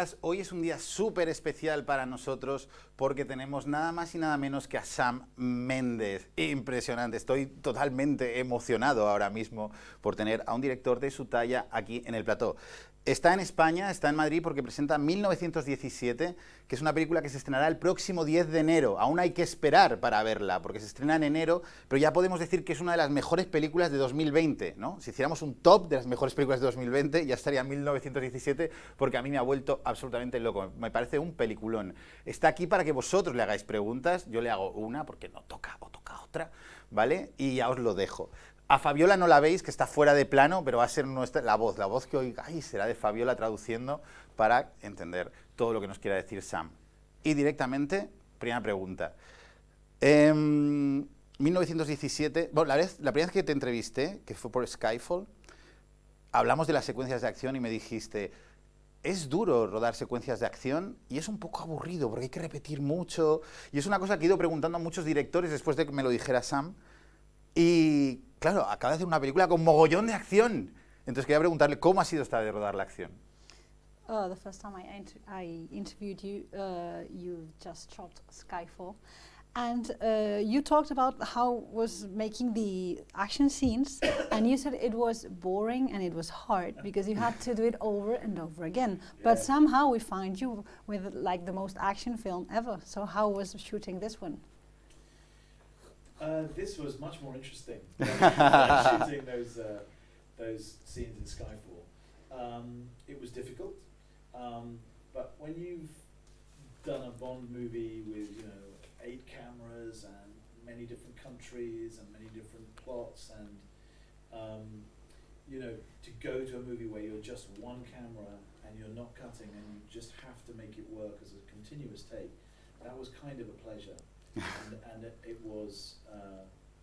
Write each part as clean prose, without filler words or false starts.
días. Hoy es un día súper especial para nosotros porque tenemos nada más y nada menos que a Sam Mendes. Impresionante, estoy totalmente emocionado ahora mismo por tener a un director de su talla aquí en el plató. Está en España, está en Madrid porque presenta 1917, que es una película que se estrenará el próximo 10 de enero. Aún hay que esperar para verla, porque se estrena en enero, pero ya podemos decir que es una de las mejores películas de 2020, ¿no? Si hiciéramos un top de las mejores películas de 2020, ya estaría 1917, porque a mí me ha vuelto absolutamente loco. Me parece un peliculón. Está aquí para que vosotros le hagáis preguntas. Yo le hago una, porque no toca, o toca otra, ¿vale? Y ya os lo dejo. A Fabiola no la veis, que está fuera de plano, pero va a ser la voz que oigáis será de Fabiola traduciendo para entender todo lo que nos quiera decir Sam. Y directamente, primera pregunta. 1917, bueno, la primera vez que te entrevisté, que fue por Skyfall, hablamos de las secuencias de acción y me dijiste, es duro rodar secuencias de acción y es un poco aburrido porque hay que repetir mucho. Y es una cosa que he ido preguntando a muchos directores después de que me lo dijera Sam. Y claro, acaba de hacer una película con mogollón de acción. Entonces quería preguntarle cómo ha sido esta de rodar la acción. The first time I interviewed you, you just shot Skyfall, and you talked about how was making the action scenes, and you said it was boring and it was hard because you had to do it over and over again. Yeah. But somehow we find you with like the most action film ever. So how was shooting this one? This was much more interesting than shooting those scenes in Skyfall. It was difficult, but when you've done a Bond movie with 8 cameras and many different countries and many different plots, and to go to a movie where you're just one camera and you're not cutting and you just have to make it work as a continuous take, that was kind of a pleasure. and it was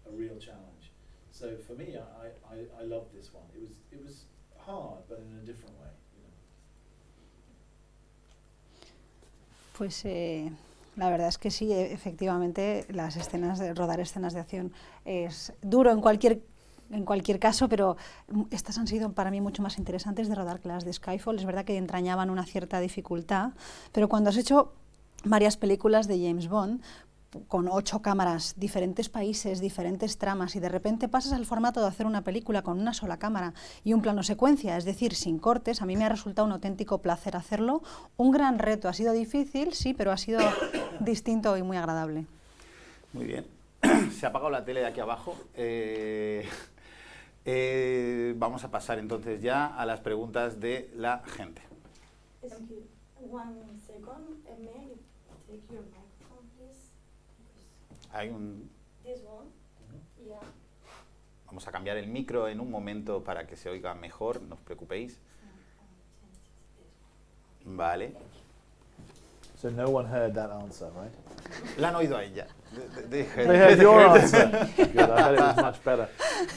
a real challenge. So for me, I loved this one. It was hard, but in a different way. Pues la verdad es que sí, efectivamente, rodar escenas de acción es duro en cualquier caso, pero estas han sido para mí mucho más interesantes de rodar que las de Skyfall. Es verdad que entrañaban una cierta dificultad, pero cuando has hecho varias películas de James Bond, con 8 cámaras, diferentes países, diferentes tramas, y de repente pasas al formato de hacer una película con una sola cámara y un plano secuencia, es decir, sin cortes, a mí me ha resultado un auténtico placer hacerlo, un gran reto, ha sido difícil, sí, pero ha sido distinto y muy agradable. Muy bien, se ha apagado la tele de aquí abajo, vamos a pasar entonces ya a las preguntas de la gente. One second, may I take your microphone, please? Hay un... This one? Yeah. Vamos a cambiar el micro en un momento para que se oiga mejor, no os preocupéis. Vale. So no one heard that answer, right? La han oído a ella. They heard your answer. Good, I bet it was much better.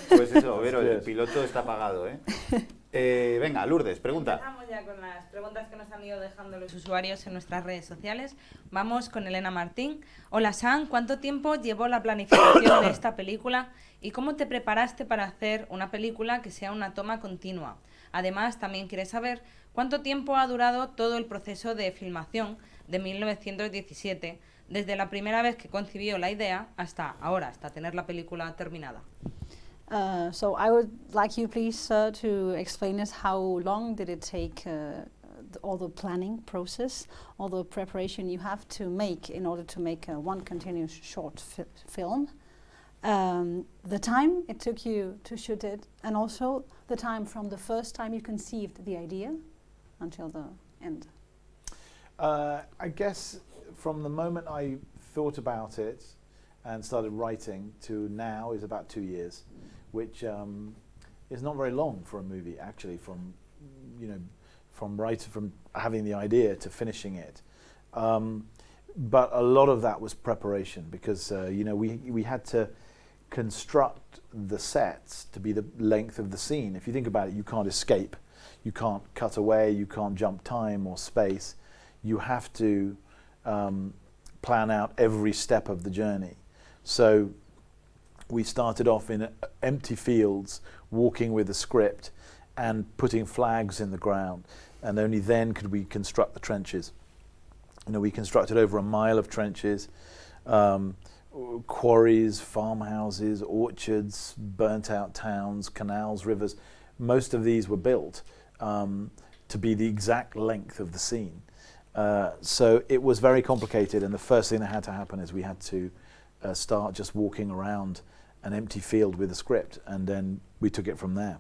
Pues eso, Vero, el piloto está apagado, ¿eh? Venga, Lourdes, pregunta. Empezamos ya con las preguntas que nos han ido dejando los usuarios en nuestras redes sociales. Vamos con Elena Martín. Hola, Sam, ¿cuánto tiempo llevó la planificación de esta película y cómo te preparaste para hacer una película que sea una toma continua? Además, también quiere saber cuánto tiempo ha durado todo el proceso de filmación de 1917, desde la primera vez que concibió la idea hasta ahora, hasta tener la película terminada. So I would like you, please, to explain us how long did it take all the planning process, all the preparation you have to make in order to make one continuous short film, the time it took you to shoot it, and also the time from the first time you conceived the idea until the end. I guess from the moment I thought about it and started writing to now is about 2 years, which is not very long for a movie, actually, from having the idea to finishing it. But a lot of that was preparation because we had to construct the sets to be the length of the scene. If you think about it, you can't escape, you can't cut away, you can't jump time or space. You have to plan out every step of the journey. So we started off in empty fields, walking with a script and putting flags in the ground. and only then could we construct the trenches. You know, we constructed over a mile of trenches, quarries, farmhouses, orchards, burnt out towns, canals, rivers. Most of these were built to be the exact length of the scene. So it was very complicated, and the first thing that had to happen is we had to start just walking around an empty field with a script, and then we took it from there.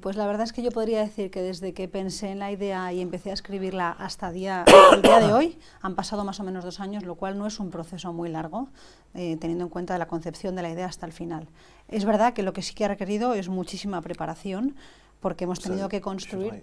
Pues la verdad es que yo podría decir que desde que pensé en la idea y empecé a escribirla hasta el día de hoy, han pasado más o menos 2 años, lo cual no es un proceso muy largo, teniendo en cuenta la concepción de la idea hasta el final. Es verdad que lo que sí que ha requerido es muchísima preparación, porque hemos tenido que construir...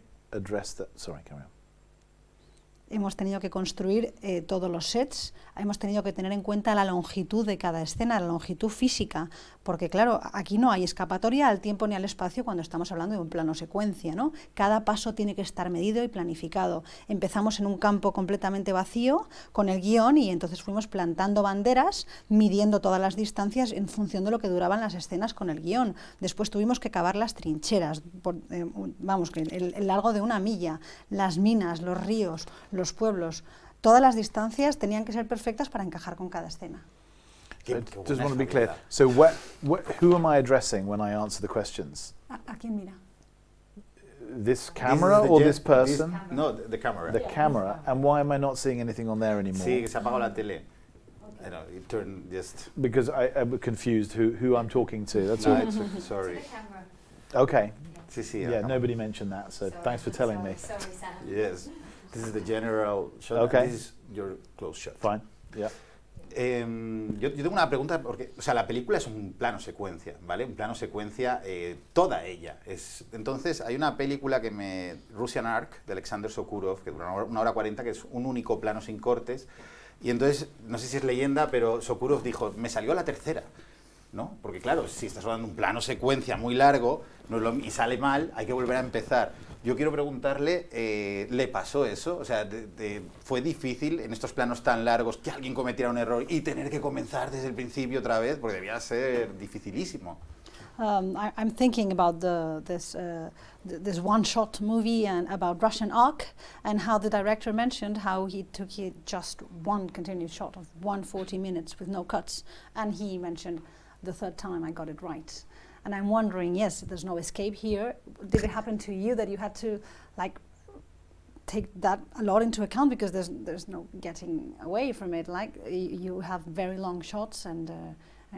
Hemos tenido que construir todos los sets, hemos tenido que tener en cuenta la longitud de cada escena, la longitud física, porque claro, aquí no hay escapatoria al tiempo ni al espacio cuando estamos hablando de un plano secuencia, ¿no? Cada paso tiene que estar medido y planificado. Empezamos en un campo completamente vacío con el guión y entonces fuimos plantando banderas, midiendo todas las distancias en función de lo que duraban las escenas con el guión. Después tuvimos que cavar las trincheras, vamos, el largo de 1 milla, las minas, los ríos, los pueblos, todas las distancias tenían que ser perfectas para encajar con cada escena. Just want to be clear. So who am I addressing when I answer the questions? ¿A quién mira? This camera or this person? No, the camera. The camera. And why am I not seeing anything on there anymore? Sí, se apagó la tele. I know, it turned just... Because I'm confused who I'm talking to. That's No, all. it's, sorry. Okay. Sí, sí. Yeah, nobody mentioned that, so thanks for telling me. Yes. This is the general shot. Okay. This is your close shot. Fine. Yeah. Yo tengo una pregunta, porque, o sea, la película es un plano secuencia, ¿vale? Un plano secuencia, toda ella. Entonces, hay una película Russian Ark, de Alexander Sokurov, que dura 1 hora 40, que es un único plano sin cortes. Y entonces, no sé si es leyenda, pero Sokurov dijo, me salió la tercera, ¿no? Porque claro, si estás hablando de un plano secuencia muy largo y sale mal, hay que volver a empezar. Yo quiero preguntarle, ¿le pasó eso? O sea, ¿fue difícil en estos planos tan largos que alguien cometiera un error y tener que comenzar desde el principio otra vez? Porque debía ser dificilísimo. I'm thinking about this one-shot movie and about Russian Ark, and how the director mentioned how he took just one continuous shot of 140 minutes with no cuts, and he mentioned the 3rd time I got it right. And I'm wondering, yes, there's no escape here. Did it happen to you that you had to take that a lot into account, because there's no getting away from it? Like you have very long shots and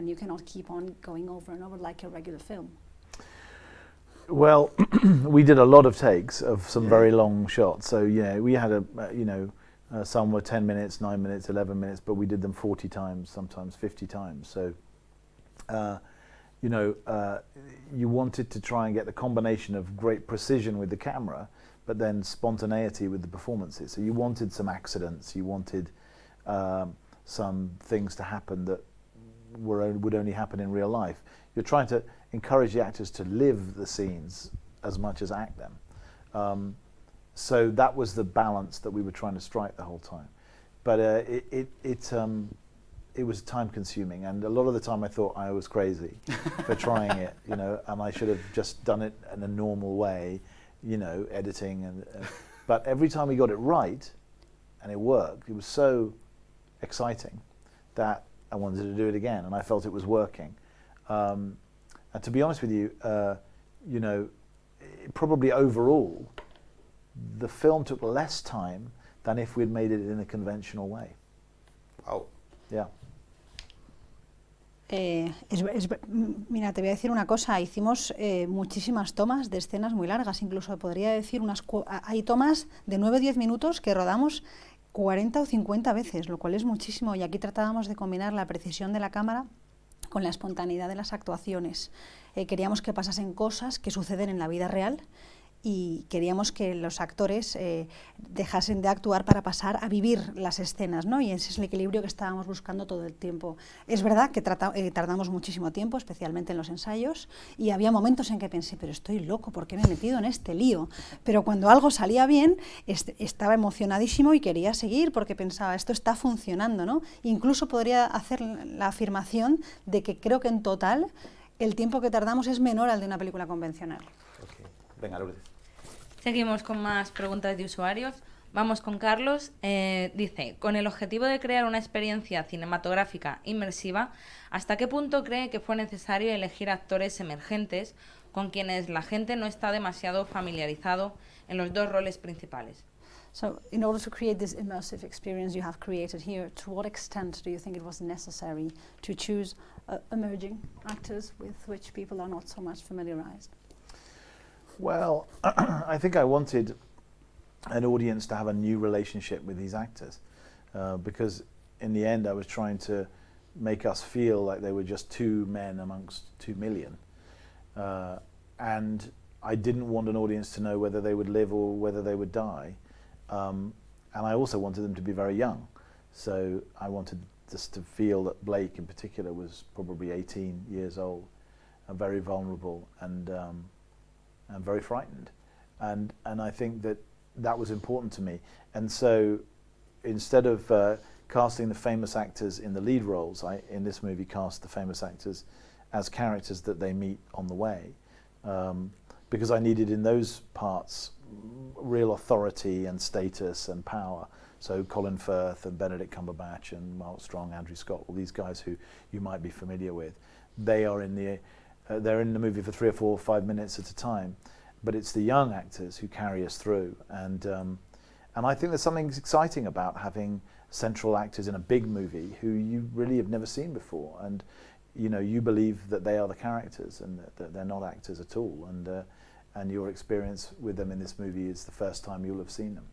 you cannot keep on going over and over like a regular film. Well, we did a lot of takes of some very long shots. So yeah, we had some were 10 minutes, 9 minutes, 11 minutes, but we did them 40 times, sometimes 50 times. So. You wanted to try and get the combination of great precision with the camera, but then spontaneity with the performances. So you wanted some accidents, you wanted some things to happen that would only happen in real life. You're trying to encourage the actors to live the scenes as much as act them. So that was the balance that we were trying to strike the whole time. But it was time consuming, and a lot of the time I thought I was crazy for trying it, and I should have just done it in a normal way, editing but every time we got it right and it worked, it was so exciting that I wanted to do it again, and I felt it was working. And to be honest with you, probably overall the film took less time than if we'd made it in a conventional way. Wow. Yeah. Mira, te voy a decir una cosa, hicimos muchísimas tomas de escenas muy largas, incluso podría decir hay tomas de 9 o 10 minutos que rodamos 40 o 50 veces, lo cual es muchísimo, y aquí tratábamos de combinar la precisión de la cámara con la espontaneidad de las actuaciones. Queríamos que pasasen cosas que suceden en la vida real, y queríamos que los actores dejasen de actuar para pasar a vivir las escenas, ¿no? Y ese es el equilibrio que estábamos buscando todo el tiempo. Es verdad que tardamos muchísimo tiempo, especialmente en los ensayos, y había momentos en que pensé, pero estoy loco, ¿por qué me he metido en este lío? Pero cuando algo salía bien, estaba emocionadísimo y quería seguir, porque pensaba, esto está funcionando, ¿no? Incluso podría hacer la afirmación de que creo que en total el tiempo que tardamos es menor al de una película convencional. Okay. Venga, Lourdes. Seguimos con más preguntas de usuarios. Vamos con Carlos. Dice, con el objetivo de crear una experiencia cinematográfica inmersiva, ¿hasta qué punto cree que fue necesario elegir actores emergentes con quienes la gente no está demasiado familiarizado en los dos roles principales? So, in order to create this immersive experience you have created here, to what extent do you think it was necessary to choose emerging actors with which people are not so much familiarized? Well, I think I wanted an audience to have a new relationship with these actors, because in the end I was trying to make us feel like they were just two men amongst 2 million. And I didn't want an audience to know whether they would live or whether they would die. And I also wanted them to be very young. So I wanted just to feel that Blake in particular was probably 18 years old, and very vulnerable and very frightened. And I think that was important to me. And so instead of casting the famous actors in the lead roles, I, in this movie, cast the famous actors as characters that they meet on the way. Because I needed in those parts real authority and status and power. So Colin Firth and Benedict Cumberbatch and Mark Strong, Andrew Scott, all these guys who you might be familiar with, they are in the they're in the movie for 3 or 4 or 5 minutes at a time, but it's the young actors who carry us through. And I think there's something exciting about having central actors in a big movie who you really have never seen before, and you know, you believe that they are the characters and that they're not actors at all, and your experience with them in this movie is the first time you'll have seen them.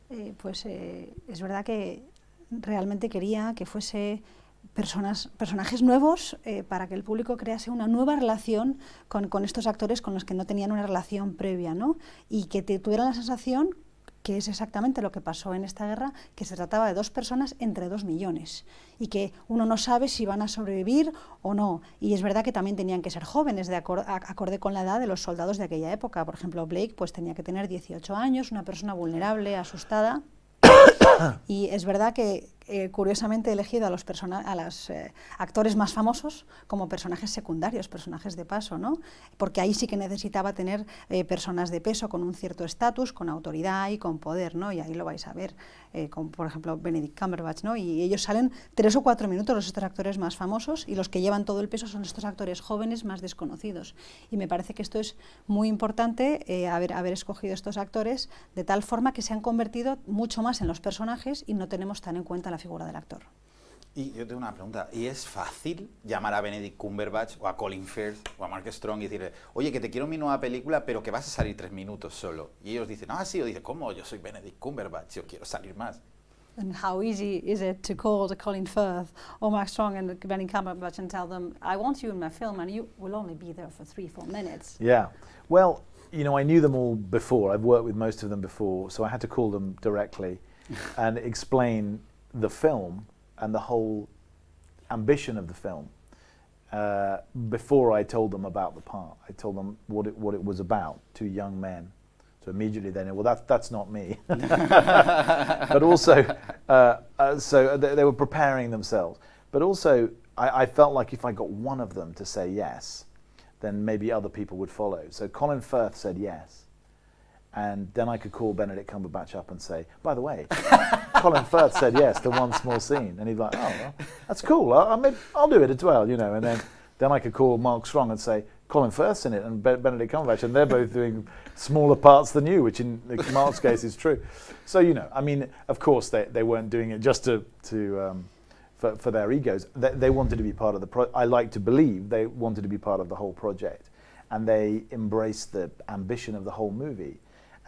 Es verdad que realmente quería que fuese personajes nuevos para que el público crease una nueva relación con estos actores con los que no tenían una relación previa, ¿no? Y que tuvieran la sensación, que es exactamente lo que pasó en esta guerra, que se trataba de 2 personas entre 2 millones y que uno no sabe si van a sobrevivir o no. Y es verdad que también tenían que ser jóvenes, acorde con la edad de los soldados de aquella época. Por ejemplo, Blake pues tenía que tener 18 años, una persona vulnerable, asustada. Y es verdad que curiosamente he elegido a los actores más famosos como personajes secundarios, personajes de paso, ¿no? Porque ahí sí que necesitaba tener personas de peso con un cierto estatus, con autoridad y con poder, ¿no? Y ahí lo vais a ver, como por ejemplo Benedict Cumberbatch, ¿no? Y ellos salen 3 o 4 minutos, estos actores más famosos, y los que llevan todo el peso son estos actores jóvenes más desconocidos. Y me parece que esto es muy importante, haber escogido estos actores de tal forma que se han convertido mucho más en los personajes y no tenemos tan en cuenta la figura del actor. Y yo tengo una pregunta, ¿y es fácil llamar a Benedict Cumberbatch o a Colin Firth o a Mark Strong y decirle, oye, que te quiero en mi nueva película, pero que vas a salir 3 minutos solo? Y ellos dicen, ah, sí, o dicen, ¿cómo? Yo soy Benedict Cumberbatch, yo quiero salir más. And how easy is it to call Colin Firth or Mark Strong and Benedict Cumberbatch and tell them, I want you in my film and you will only be there for 3-4 minutes? Yeah, well, you know, I knew them all before. I've worked with most of them before, so I had to call them directly and explain the film and the whole ambition of the film before I told them about the part. I told them what it was about, 2 young men. So immediately they know, well, that's not me. But also, so they were preparing themselves. But also, I felt like if I got one of them to say yes, then maybe other people would follow. So Colin Firth said yes. And then I could call Benedict Cumberbatch up and say, by the way, Colin Firth said yes to one small scene. And he'd be like, oh, well, that's cool. I'll do it as well, you know. And then I could call Mark Strong and say, Colin Firth's in it and Benedict Cumberbatch, and they're both doing smaller parts than you, which in Mark's case is true. So, you know, I mean, of course they weren't doing it just for their egos. They wanted to be part of the I like to believe they wanted to be part of the whole project, and they embraced the ambition of the whole movie.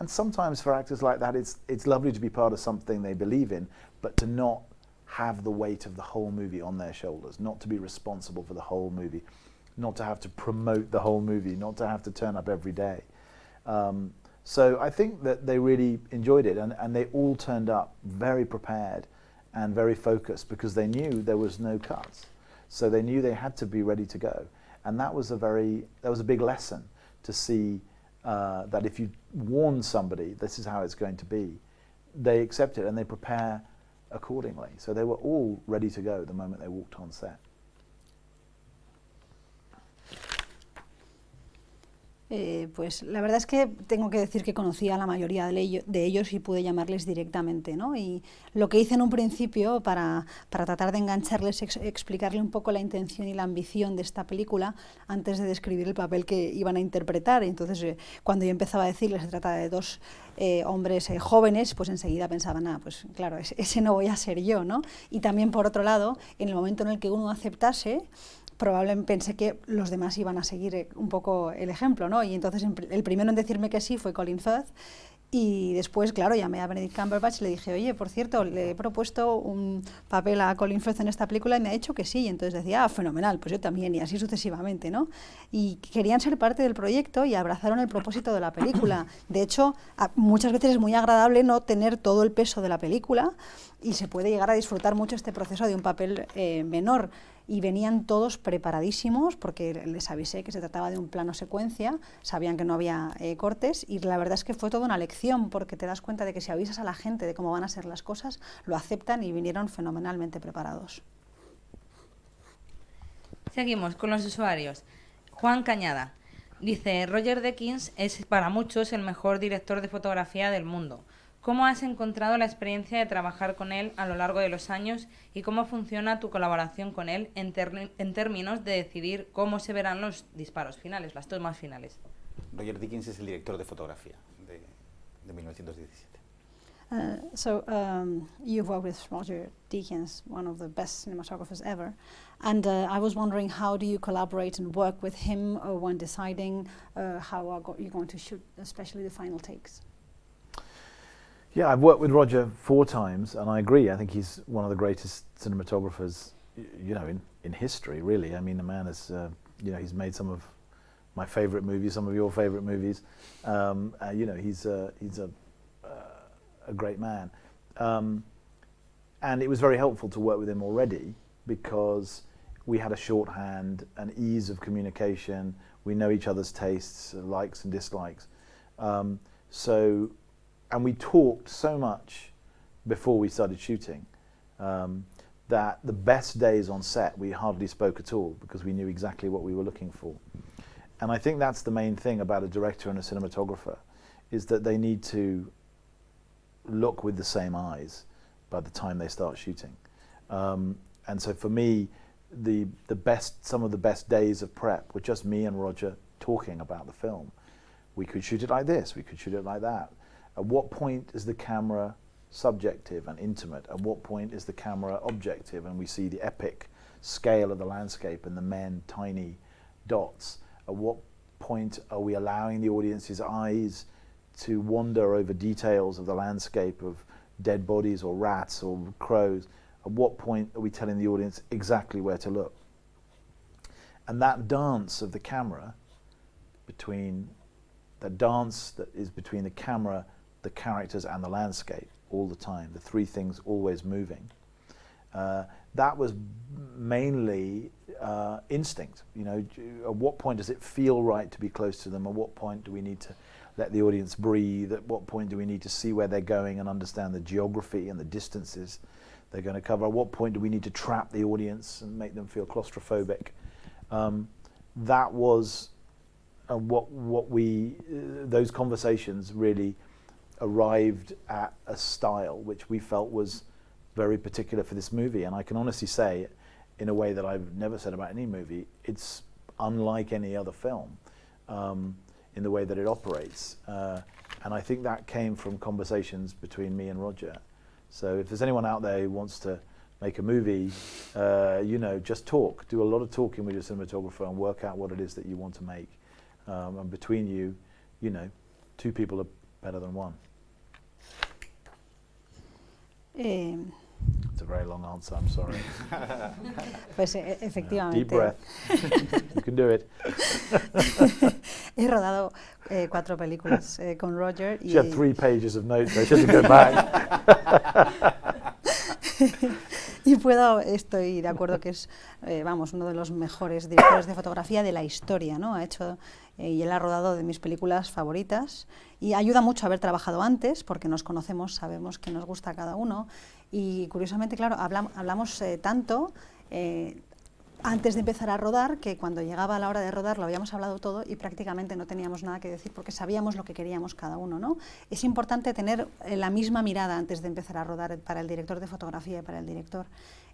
And sometimes for actors like that, it's lovely to be part of something they believe in, but to not have the weight of the whole movie on their shoulders, not to be responsible for the whole movie, not to have to promote the whole movie, not to have to turn up every day. So I think that they really enjoyed it, and they all turned up very prepared and very focused because they knew there was no cuts. So they knew they had to be ready to go. And that was a big lesson to see that if you warn somebody, this is how it's going to be, they accept it and they prepare accordingly. So they were all ready to go the moment they walked on set. Pues la verdad es que tengo que decir que conocí a la mayoría de ellos y pude llamarles directamente, ¿no? Y lo que hice en un principio para tratar de engancharles, explicarle un poco la intención y la ambición de esta película antes de describir el papel que iban a interpretar. Entonces, cuando yo empezaba a decirles se trata de dos hombres jóvenes, pues enseguida pensaban, pues claro, ese no voy a ser yo, ¿no? Y también, por otro lado, en el momento en el que uno aceptase, probablemente pensé que los demás iban a seguir un poco el ejemplo, ¿no? Y entonces el primero en decirme que sí fue Colin Firth, y después, claro, llamé a Benedict Cumberbatch y le dije, oye, por cierto, le he propuesto un papel a Colin Firth en esta película y me ha dicho que sí. Y entonces decía, fenomenal, pues yo también, y así sucesivamente, ¿no? Y querían ser parte del proyecto y abrazaron el propósito de la película. De hecho, muchas veces es muy agradable no tener todo el peso de la película y se puede llegar a disfrutar mucho este proceso de un papel menor. Y venían todos preparadísimos porque les avisé que se trataba de un plano secuencia, sabían que no había cortes, y la verdad es que fue toda una lección porque te das cuenta de que si avisas a la gente de cómo van a ser las cosas, lo aceptan y vinieron fenomenalmente preparados. Seguimos con los usuarios. Juan Cañada dice, Roger Deakins es para muchos el mejor director de fotografía del mundo. ¿Cómo has encontrado la experiencia de trabajar con él a lo largo de los años y cómo funciona tu colaboración con él en términos de decidir cómo se verán los disparos finales, las tomas finales? Roger Deakins es el director de fotografía de 1917. You've worked with Roger Deakins, one of the best cinematographers ever, and I was wondering, how do you collaborate and work with him when deciding how you're going to shoot, especially the final takes? Yeah, I've worked with Roger 4 times, and I agree. I think he's one of the greatest cinematographers, in history, really. I mean, the man is, he's made some of my favorite movies, some of your favorite movies. He's a great man. And it was very helpful to work with him already because we had a shorthand, an ease of communication. We know each other's tastes, likes and dislikes. And we talked so much before we started shooting that the best days on set we hardly spoke at all because we knew exactly what we were looking for. And I think that's the main thing about a director and a cinematographer, is that they need to look with the same eyes by the time they start shooting. And so for me, some of the best days of prep were just me and Roger talking about the film. We could shoot it like this, we could shoot it like that. At what point is the camera subjective and intimate? At what point is the camera objective and we see the epic scale of the landscape and the men tiny dots? At what point are we allowing the audience's eyes to wander over details of the landscape of dead bodies or rats or crows? At what point are we telling the audience exactly where to look? And that dance of the camera, between the camera, the characters and the landscape all the time, the 3 things always moving, that was mainly instinct. At what point does it feel right to be close to them? At what point do we need to let the audience breathe? At what point do we need to see where they're going and understand the geography and the distances they're going to cover? At what point do we need to trap the audience and make them feel claustrophobic? That was those conversations really arrived at a style which we felt was very particular for this movie. And I can honestly say, in a way that I've never said about any movie, it's unlike any other film in the way that it operates. And I think that came from conversations between me and Roger. So if there's anyone out there who wants to make a movie, just talk. Do a lot of talking with your cinematographer and work out what it is that you want to make. And between you, 2 people are better than 1. It's a very long answer, I'm sorry. Pues efectivamente. Deep breath. You can do it. He rodado 4 películas con Roger. She had 3 pages of notes, so she had to go back. Y estoy de acuerdo que es, uno de los mejores directores de fotografía de la historia, ¿no? Ha hecho y él ha rodado de mis películas favoritas y ayuda mucho a haber trabajado antes porque nos conocemos, sabemos que nos gusta a cada uno y curiosamente, claro, hablamos tanto, antes de empezar a rodar, que cuando llegaba la hora de rodar lo habíamos hablado todo y prácticamente no teníamos nada que decir porque sabíamos lo que queríamos cada uno, ¿no? Es importante tener la misma mirada antes de empezar a rodar para el director de fotografía y para el director.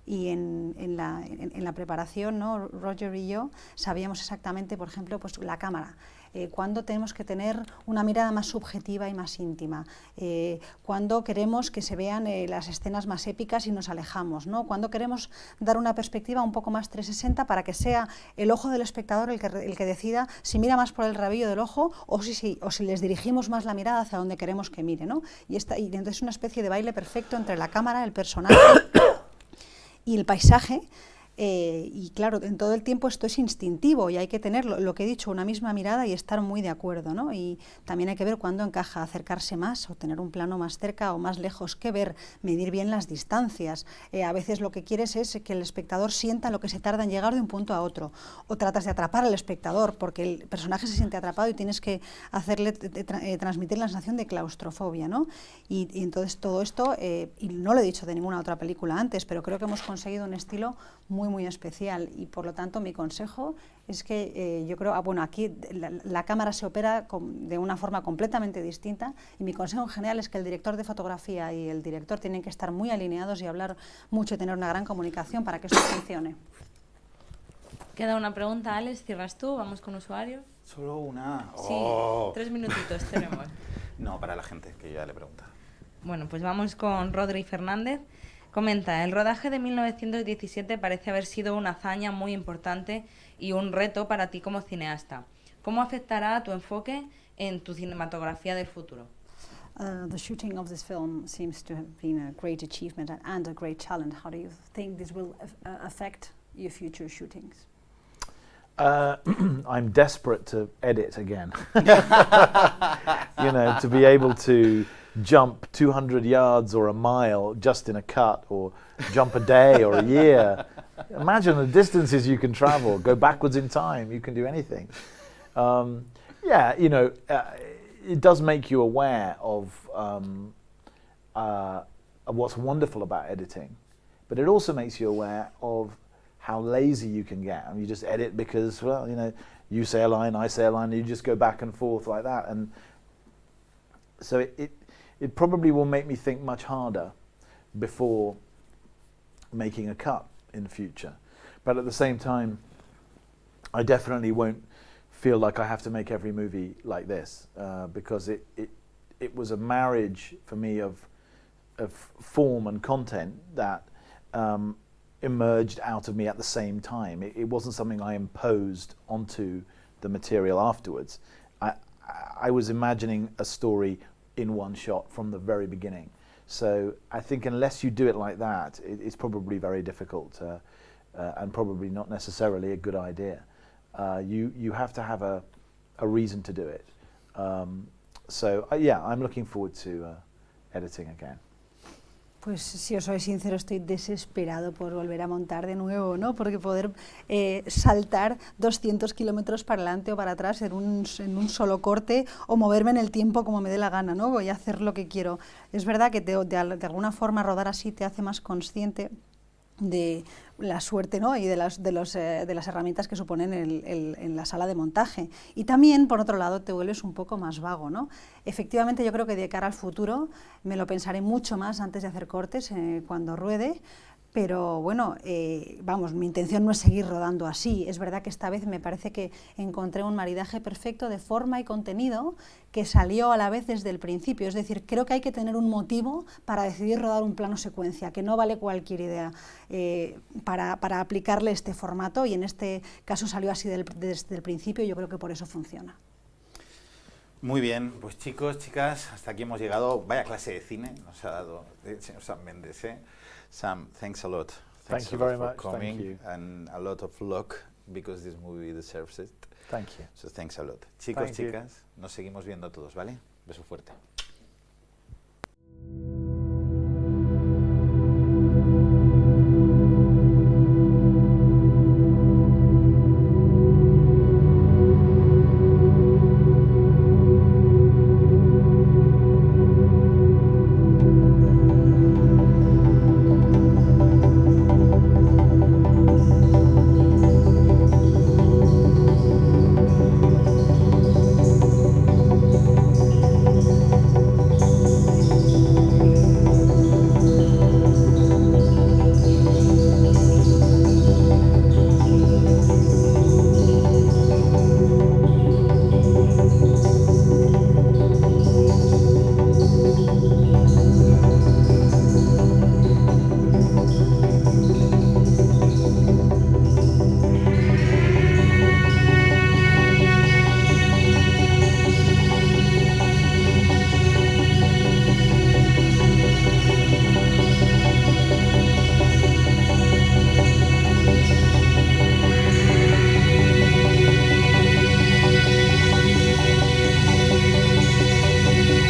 Y en la preparación, ¿no? Roger y yo sabíamos exactamente, por ejemplo, pues la cámara, cuándo tenemos que tener una mirada más subjetiva y más íntima, cuándo queremos que se vean las escenas más épicas y nos alejamos, ¿no? Cuándo queremos dar una perspectiva un poco más 360 para que sea el ojo del espectador el que decida si mira más por el rabillo del ojo o si les dirigimos más la mirada hacia donde queremos que mire, ¿no? Y entonces es una especie de baile perfecto entre la cámara, el personaje y el paisaje. Y claro, en todo el tiempo esto es instintivo y hay que tener, lo que he dicho, una misma mirada y estar muy de acuerdo, ¿no? Y también hay que ver cuándo encaja acercarse más o tener un plano más cerca o más lejos que ver, medir bien las distancias. A veces lo que quieres es que el espectador sienta lo que se tarda en llegar de un punto a otro, o tratas de atrapar al espectador porque el personaje se siente atrapado y tienes que hacerle transmitir la sensación de claustrofobia, ¿no? Y entonces todo esto, y no lo he dicho de ninguna otra película antes, pero creo que hemos conseguido un estilo muy especial y por lo tanto mi consejo es que yo creo, bueno, aquí la cámara se opera de una forma completamente distinta y mi consejo en general es que el director de fotografía y el director tienen que estar muy alineados y hablar mucho y tener una gran comunicación para que esto funcione. Queda una pregunta, Alex, cierras tú, vamos con usuarios. Solo una. Sí, Oh. 3 minutitos tenemos. No, para la gente, que yo ya le pregunta. Bueno, pues vamos con Rodri Fernández. Comenta, el rodaje de 1917 parece haber sido una hazaña muy importante y un reto para ti como cineasta. ¿Cómo afectará a tu enfoque en tu cinematografía del futuro? The shooting of this film seems to have been a great achievement and a great challenge. How do you think this will affect your future shootings? I'm desperate to edit again. You know, to be able to jump 200 yards or a mile just in a cut, or jump a day or a year. Imagine the distances you can travel, go backwards in time, you can do anything. Yeah, you know, it does make you aware of what's wonderful about editing, but it also makes you aware of how lazy you can get. I mean, you just edit because, well, you know, you say a line, I say a line, and you just go back and forth like that. And so it probably will make me think much harder before making a cut in the future. But at the same time, I definitely won't feel like I have to make every movie like this, because it was a marriage for me of form and content that emerged out of me at the same time. It wasn't something I imposed onto the material afterwards. I was imagining a story in one shot from the very beginning. So I think unless you do it like that, it's probably very difficult and probably not necessarily a good idea. You have to have a reason to do it. So yeah, I'm looking forward to editing again. Pues si os soy sincero, estoy desesperado por volver a montar de nuevo, ¿no? Porque poder saltar 200 kilómetros para adelante o para atrás en un solo corte, o moverme en el tiempo como me dé la gana, ¿no? Voy a hacer lo que quiero. Es verdad que de alguna forma rodar así te hace más consciente de la suerte, ¿no? Y de las herramientas que suponen en la sala de montaje. Y también, por otro lado, te vuelves un poco más vago, ¿no? Efectivamente, yo creo que de cara al futuro me lo pensaré mucho más antes de hacer cortes cuando ruede. Pero bueno, vamos, mi intención no es seguir rodando así. Es verdad que esta vez me parece que encontré un maridaje perfecto de forma y contenido que salió a la vez desde el principio. Es decir, creo que hay que tener un motivo para decidir rodar un plano secuencia, que no vale cualquier idea para aplicarle este formato, y en este caso salió así desde el principio y yo creo que por eso funciona. Muy bien, pues chicos, chicas, hasta aquí hemos llegado. Vaya clase de cine nos ha dado el señor Sam Mendes, ¿eh? Sam, thanks a lot. Thank you very much. For coming. Thank you. And a lot of luck, because this movie deserves it. Thank you. So thanks a lot. Chicos, Thank you. chicas, nos seguimos viendo todos, ¿vale? Beso fuerte.